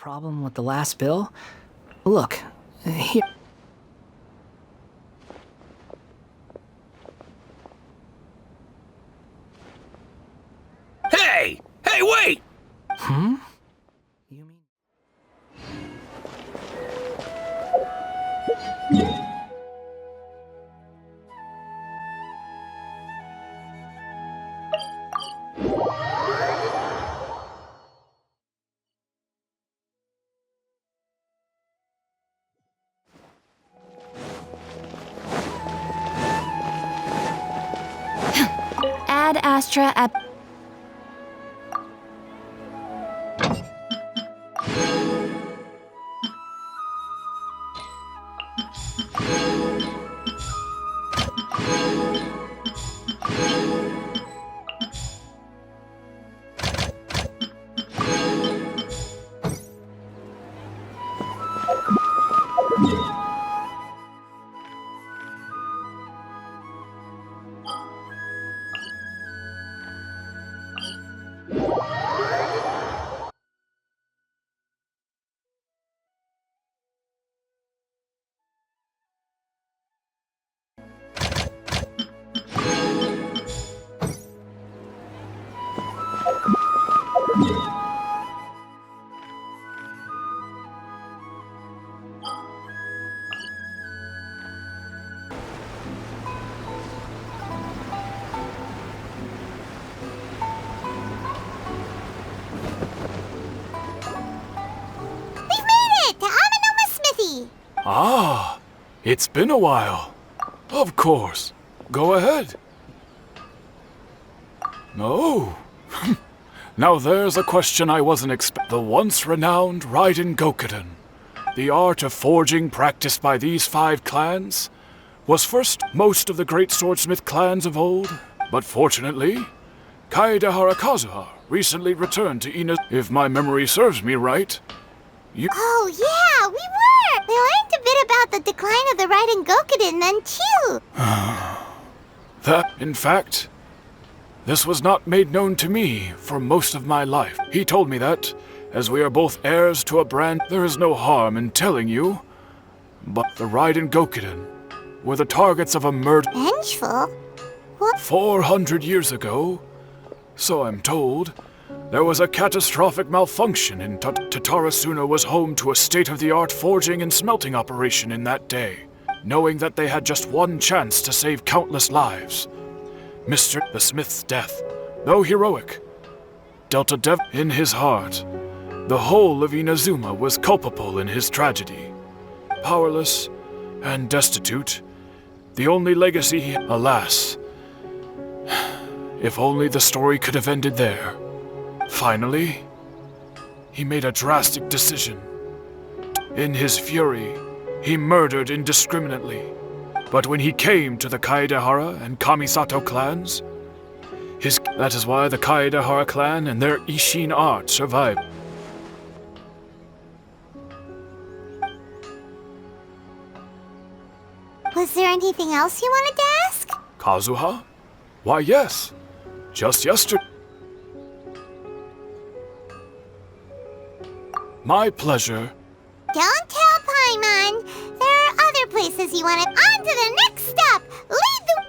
problem with the last bill? Look, here. Hey! Hey, wait! Hmm? You mean... Ad astra ep... Ah, it's been a while. Of course. Go ahead. No. Now there's a question I wasn't expecting. The once renowned Raiden Gokuden, the art of forging practiced by these 5 clans, was first most of the great swordsmith clans of old, but fortunately, Kaedehara Kazuha recently returned to Ina. If my memory serves me right, Oh, yeah, we were! We learned a bit about the decline of the Raiden Gokuden then, too. That, in fact, this was not made known to me for most of my life. He told me that, as we are both heirs to a brand, there is no harm in telling you, but the Raiden Gokuden were the targets of a murder. Vengeful? What? 400 years ago, so I'm told, there was a catastrophic malfunction in Tatarasuna was home to a state-of-the-art forging and smelting operation in that day. Knowing that they had just one chance to save countless lives, Mr. the Smith's death, though heroic, dealt a dev in his heart. The whole of Inazuma was culpable in his tragedy. Powerless and destitute, the only legacy, alas. If only the story could have ended there. Finally, he made a drastic decision. In his fury, he murdered indiscriminately. But when he came to the Kaedehara and Kamisato clans, that is why the Kaedehara clan and their Ishin art survived. Was there anything else you wanted to ask? Kazuha? Why, yes. Just yesterday. My pleasure. Don't tell Paimon. There are other places you want to... On to the next stop! Lead the...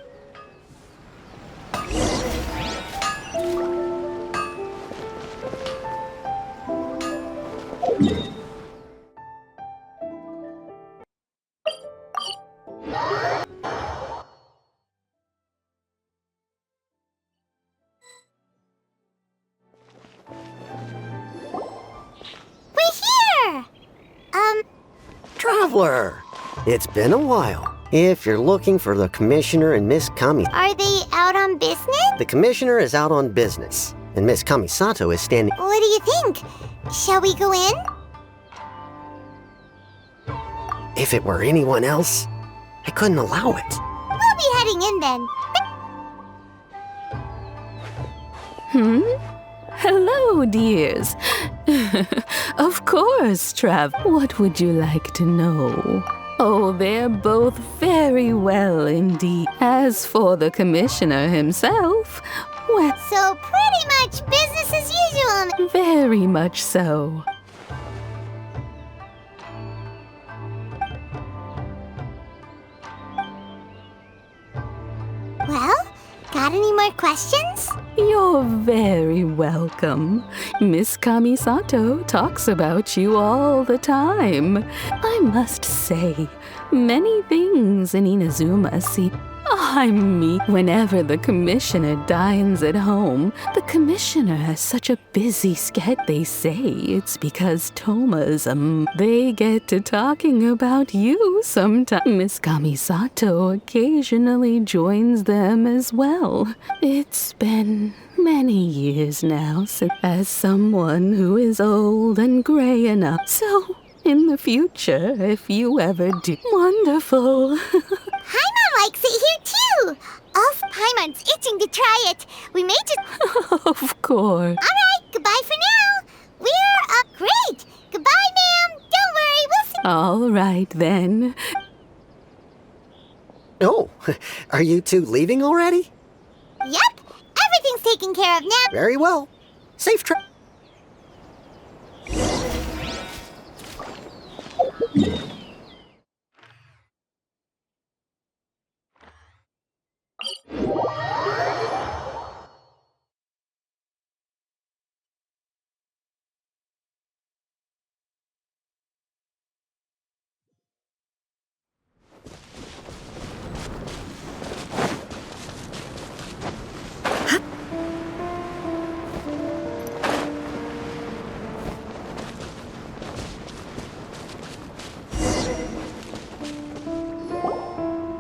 Traveler, it's been a while. If you're looking for the Commissioner and Miss Kami... Are they out on business? The Commissioner is out on business, and Miss Kamisato is standing... What do you think? Shall we go in? If it were anyone else, I couldn't allow it. We'll be heading in then. Hello, dears. Of course, Trav. What would you like to know? Oh, they're both very well indeed. As for the Commissioner himself, well... So pretty much business as usual. Very much so. more questions? You're very welcome. Miss Kamisato talks about you all the time. I must say, many things in Inazuma seem... I mean, whenever the commissioner dines at home, the commissioner has such a busy schedule. They say it's because Toma's, they get to talking about you sometimes. Miss Kamisato occasionally joins them as well. It's been many years now since, as someone who is old and gray enough. So, in the future, if you ever do... Wonderful. Paimon likes it here too. Also, Paimon's itching to try it. We may just... Of course. Alright, goodbye for now. We're up. Great. Goodbye, ma'am. Don't worry, we'll see. All right, then. Oh, are you two leaving already? Yep, everything's taken care of now. Very well. Safe trip.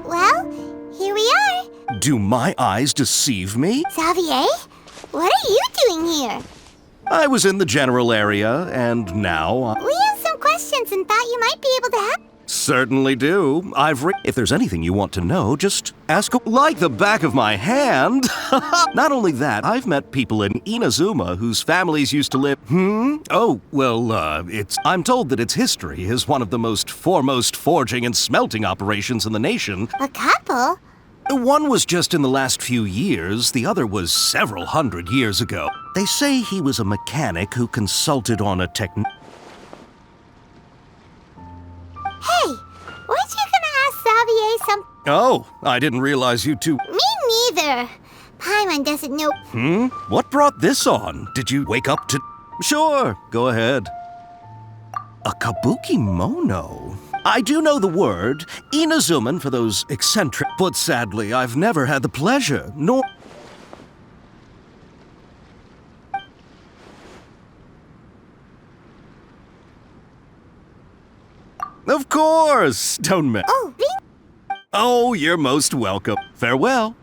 Well, here we are. Do my eyes deceive me? Xavier, what are you doing here? I was in the general area, and now We have some questions and thought you might be able to help. certainly do. If there's anything you want to know, just ask. Like the back of my hand. Not only that, I've met people in Inazuma whose families used to live. Oh, well, I'm told that its history is one of the most foremost forging and smelting operations in the nation. A couple? One was just in the last few years, the other was several hundred years ago. They say he was a mechanic who consulted on a technique. Hey, weren't you gonna ask Xavier something? Oh, I didn't realize you two. Me neither. Paimon doesn't know. What brought this on? Did you wake up to... Sure, go ahead. A kabuki mono? I do know the word. Inazuman for those eccentric... But sadly, I've never had the pleasure, nor... Of course! Don't me. Oh, Oh, you're most welcome. Farewell.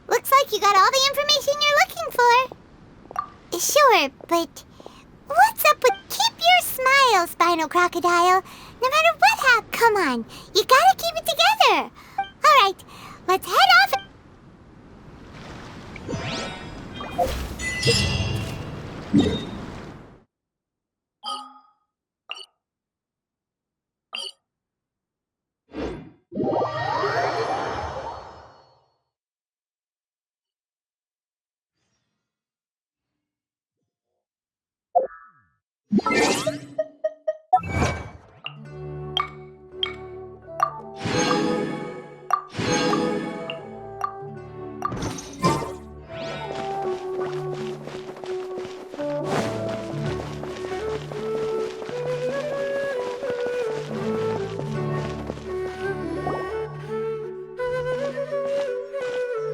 looks like you got all the information you're looking for. Sure, but what's up with keep your smile, Spinal Crocodile? No matter what happens, come on, you gotta keep it together. All right, let's head off.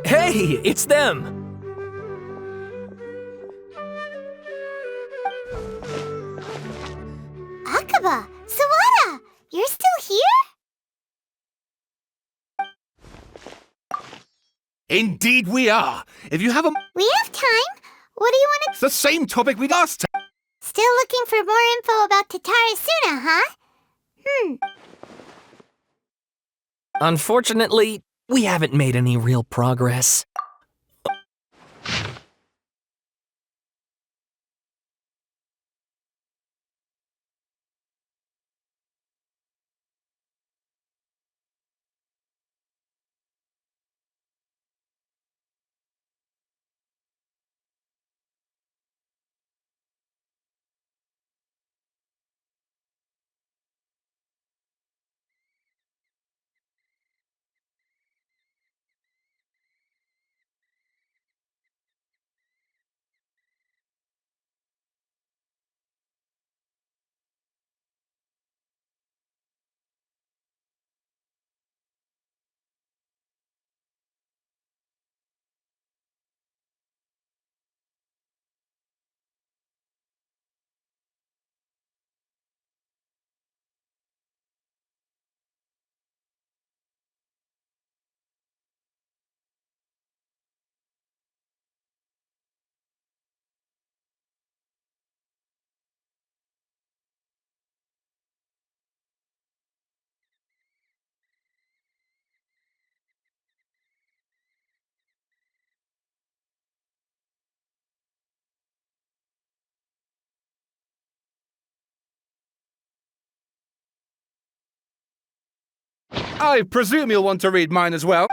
Hey, it's them! Akaba, Sawada, you're still here? Indeed we are. If you have We have time. What do you want the same topic we last time. to... Still looking for more info about Tatarasuna, huh? Unfortunately, we haven't made any real progress. I presume you'll want to read mine as well.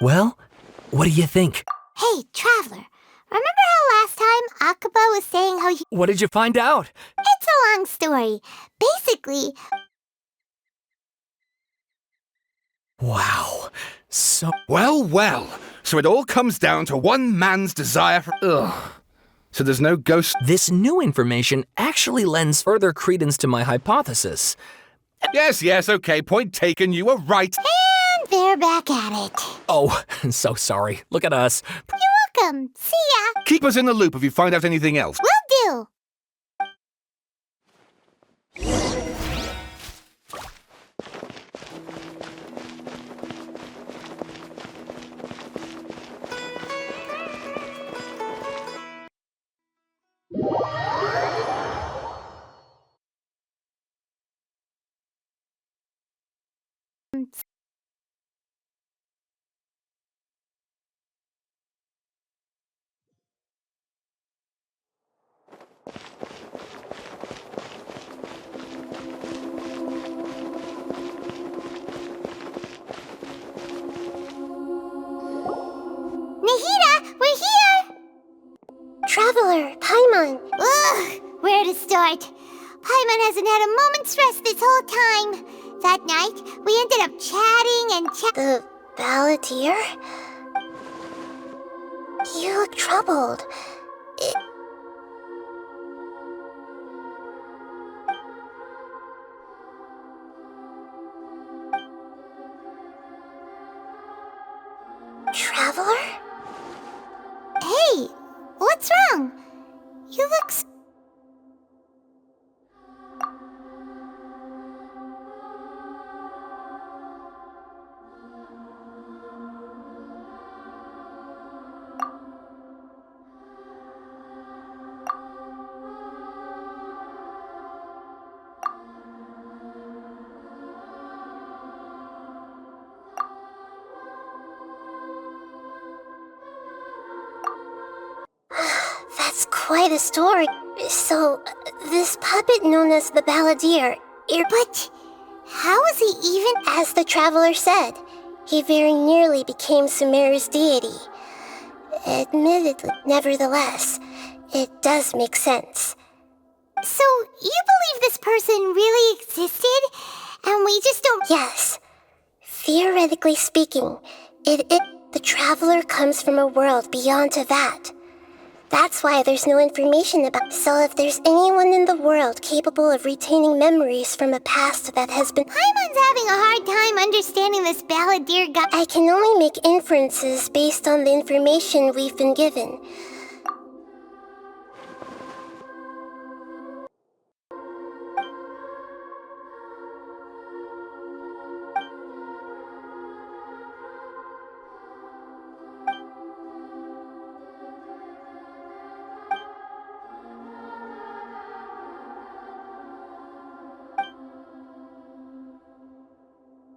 Well, what do you think? Hey, Traveler, remember how last time Akaba was saying how he... What did you find out? It's a long story. Basically... Wow. So... Well, well. So it all comes down to one man's desire for... Ugh. So there's no ghost... This new information actually lends further credence to my hypothesis. Yes, okay, point taken, you were right. And they're back at it. Oh, so sorry. Look at us. You're welcome. See ya. Keep us in the loop if you find out anything else. Will do. Nahida, we're here! Traveler, Paimon. Ugh, where to start? Paimon hasn't had a moment's rest this whole time. That night, we ended up chatting and The balladeer? You look troubled. Traveler? Hey, what's wrong? You look... That's quite a story. So, this puppet known as the balladeer... But how is he even... As the Traveler said, he very nearly became Sumeru's deity. Admittedly, nevertheless, it does make sense. So, you believe this person really existed, and we just don't... Yes. Theoretically speaking, the Traveler comes from a world beyond to that. That's why there's no information about... So if there's anyone in the world capable of retaining memories from a past that has been... Paimon's having a hard time understanding this balladeer guy. I can only make inferences based on the information we've been given.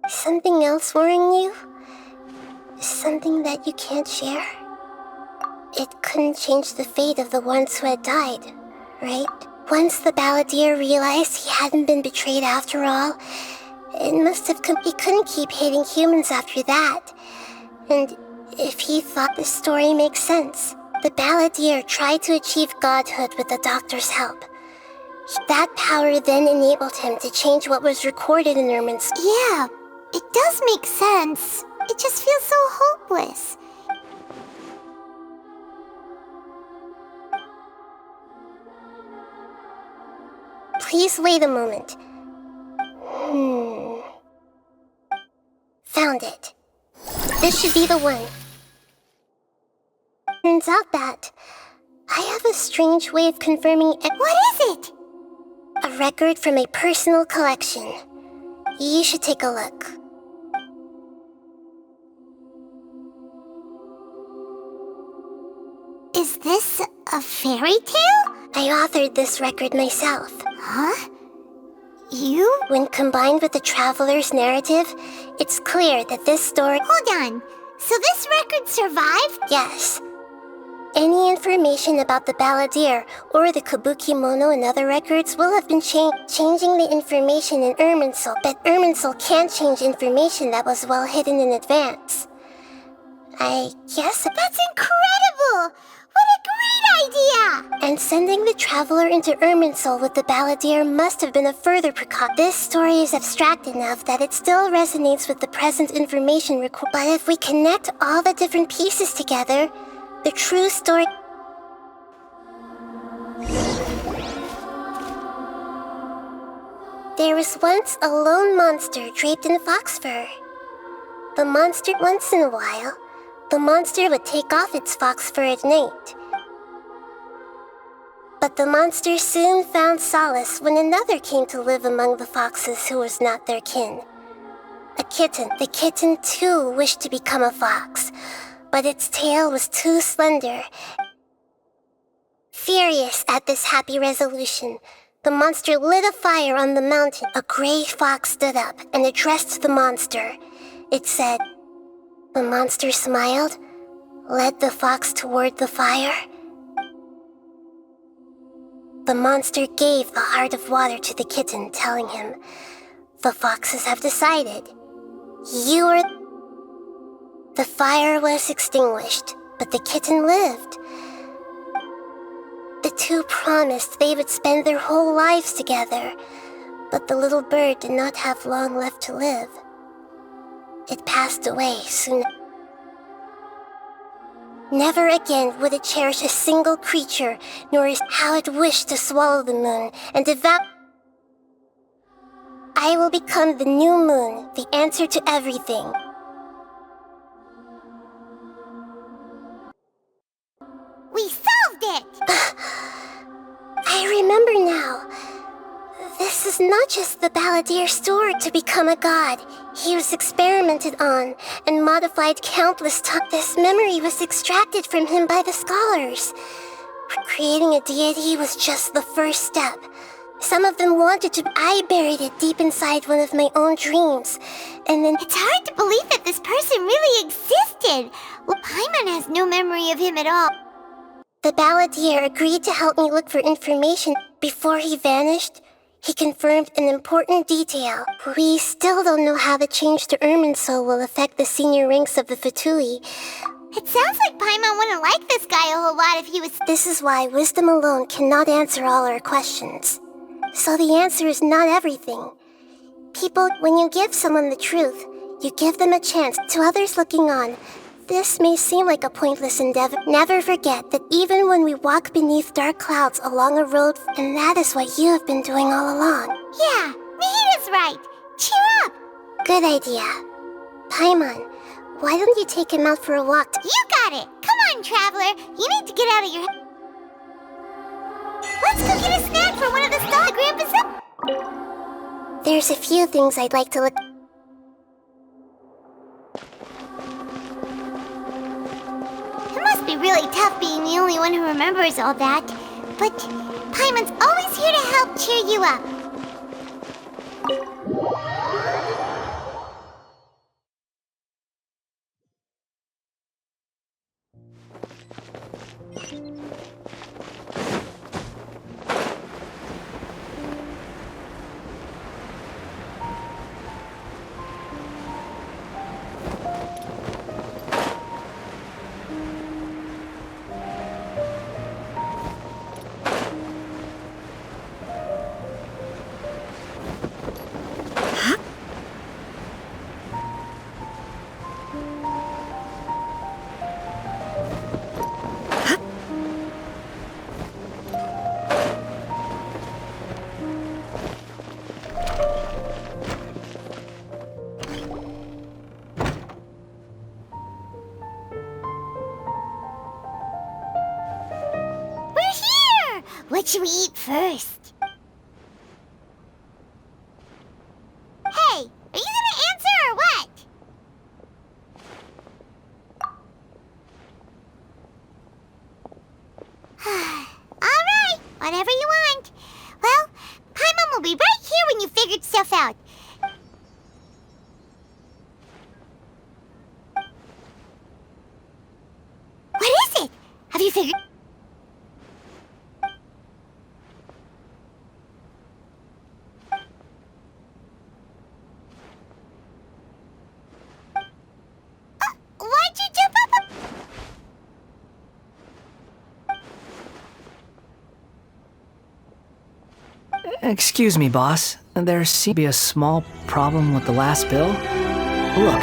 Something else worrying you? Something that you can't share? It couldn't change the fate of the ones who had died, right? Once the balladeer realized he hadn't been betrayed after all, it must have he couldn't keep hating humans after that. And if he thought this story makes sense, the balladeer tried to achieve godhood with the doctor's help. That power then enabled him to change what was recorded in Irminsul. Yeah, it does make sense. It just feels so hopeless. Please wait a moment. Found it. This should be the one. Turns out that I have a strange way of confirming it. What is it? A record from a personal collection. You should take a look. Is this a fairy tale? I authored this record myself. Huh? You? When combined with the traveler's narrative, it's clear that this story... Hold on. So this record survived? Yes. Any information about the balladeer or the kabukimono and other records will have been changing the information in Irminsul, but Irminsul can't change information that was well hidden in advance. I guess... That's incredible! What a great idea! And sending the traveler into Irminsul with the balladeer must have been a further precaution. This story is abstract enough that it still resonates with the present information required. But if we connect all the different pieces together, the true story... There was once a lone monster draped in fox fur. Once in a while, the monster would take off its fox fur at night. But the monster soon found solace when another came to live among the foxes who was not their kin. A kitten. The kitten too wished to become a fox, but its tail was too slender. Furious at this happy resolution, the monster lit a fire on the mountain. A gray fox stood up and addressed the monster. It said, the monster smiled, led the fox toward the fire. The monster gave the heart of water to the kitten, telling him, the foxes have decided. You are... The fire was extinguished, but the kitten lived. The two promised they would spend their whole lives together, but the little bird did not have long left to live. It passed away soon. Never again would it cherish a single creature, nor how it wished to swallow the moon and devour. I will become the new moon, the answer to everything. We solved it! I remember now. This is not just the balladeer's story to become a god. He was experimented on and modified countless times. This memory was extracted from him by the scholars. Creating a deity was just the first step. Some of them wanted to... I buried it deep inside one of my own dreams. And then... It's hard to believe that this person really existed. Well, Paimon has no memory of him at all. The balladeer agreed to help me look for information. Before he vanished, he confirmed an important detail. We still don't know how the change to Irminsul will affect the senior ranks of the Fatui. It sounds like Paimon wouldn't like this guy a whole lot if he was... This is why wisdom alone cannot answer all our questions. So the answer is not everything. People, when you give someone the truth, you give them a chance. To others looking on, this may seem like a pointless endeavor. Never forget that even when we walk beneath dark clouds along a road, and that is what you have been doing all along. Yeah, Mihida's right. Cheer up! Good idea. Paimon, why don't you take him out for a walk? You got it! Come on, traveler! You need to get out of your... Let's go get a snack from one of the stalls Grandpa said. There's a few things I'd like to look... It must be really tough being the only one who remembers all that. But Paimon's always here to help cheer you up. stuff out. What is it? Have you figured... Why'd you jump up? Excuse me, boss. There seems to be a small problem with the last bill. Look,